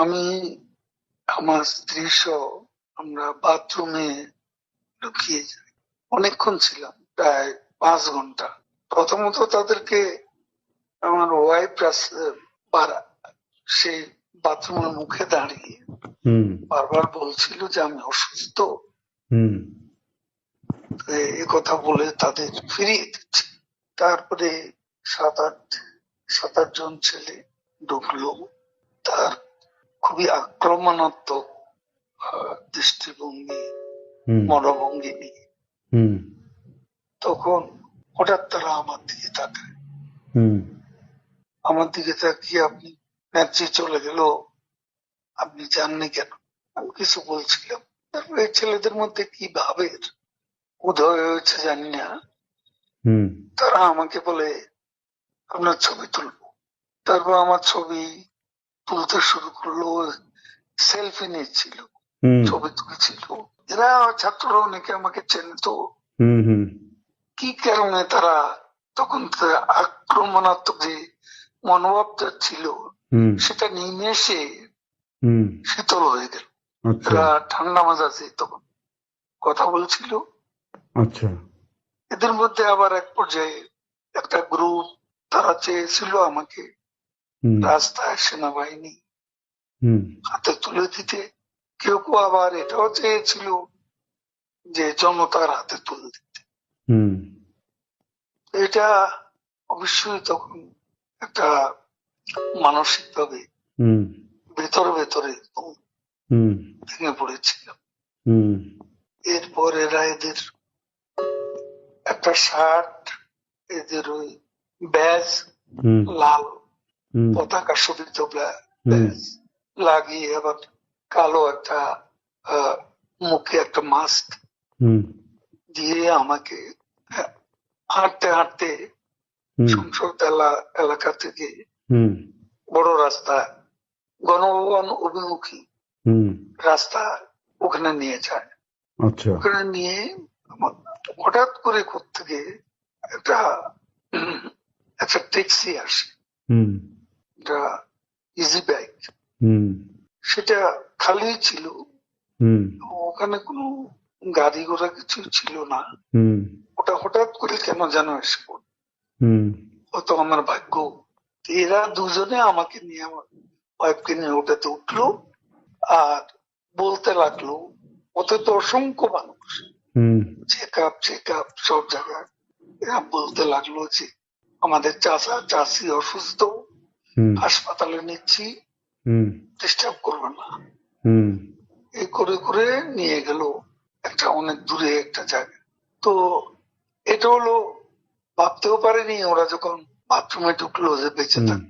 আমি আমার স্ত্রী সহ আমরা বাথরুমে লুকিয়ে যাই। অনেকক্ষণ ছিলাম, প্রায় 5 ঘন্টা। প্রথমত তাদেরকে আমার ওয়াইফ সেই বাথরুমের মুখে দাঁড়িয়ে বারবার বলছিল যে আমি অসুস্থ, এ কথা বলে তাদের ফিরিয়ে দিচ্ছে। তারপরে 7-8 জন ছেলে ঢুকলো। তার খুবই আক্রমণাত্মক দৃষ্টিভঙ্গি, মনোভঙ্গি নিয়ে। তখন হঠাৎ তারা আমার দিকে তাকায়। আমার দিকে তাকিয়ে, আপনি ম্যাচে চলে গেল, আপনি জাননি কেন? আমি কিছু বলছিলাম। তারপরে ছেলেদের মধ্যে কি ভাবের উদয় হয়েছে জানি না, তারা আমাকে বলে আপনার ছবি তুলবো। তারপর আমার ছবি তুলতে শুরু করলো, সেলফি নিচ্ছিল, ছবি তুলছিল। এরা ছাত্ররা অনেকে আমাকে চেনে তো, কি কারণে তারা তখন আক্রমণাত্মক যে মনোভাবটা ছিল সেটা নিমেষে শীতল হয়ে গেল। এরা ঠান্ডা মেজাজে তখন কথা বলছিল। এদের মধ্যে আবার এক পর্যায়ে একটা গ্রুপ, তারা চেয়েছিল আমাকে রাস্তায় সেনাবাহিনী হাতে তুলে দিতে। কেউ কেউ আবার এটাও চেয়েছিল যে জনতার হাতে তুলে দিতে। এটা অবশ্যই তখন একটা মানসিক ভাবে ভেতরে ভেতরে ভেঙে পড়েছিল। এরপর এরা এদের একটা শার্ট, এদের ওই ব্যাজ, লাল পতাকা শোভিত ব্যাজ লাগিয়ে, আবার কালো একটা মুখে একটা মাস্ক দিয়ে আমাকে হাঁটতে হাঁটতে সংসদ এলাকা থেকে বড় রাস্তা, গণভবন অভিমুখী রাস্তা, ওখানে নিয়ে যায়। ওখানে নিয়ে হঠাৎ করে কোত্থেকে একটা ট্যাক্সি আসে, একটা ইজি বাইক। সেটা খালি ছিল, ওখানে কোনো গাড়ি ঘোড়া কিছু ছিল না। ওটা হঠাৎ করে কেন যেন এসে পড়ল, হয়তো আমার ভাগ্য। এরা দুজনে আমাকে নিয়ে, আমার ওয়াইফকে নিয়ে ওটাতে উঠলো আর বলতে লাগলো, ওতে তো অসংখ্য মানুষ, চেক আপ সব জায়গায়। এরা বলতে লাগলো যে আমাদের চাচা চাচি অসুস্থ, হাসপাতালে নিচ্ছি, ডিস্টার্ব করবে না। এই করে করে নিয়ে গেল একটা অনেক দূরে একটা জায়গা। তো এটা হলো, ভাবতেও পারেনি ওরা যখন বাথরুমে ঢুকলো যে বেঁচে থাকে।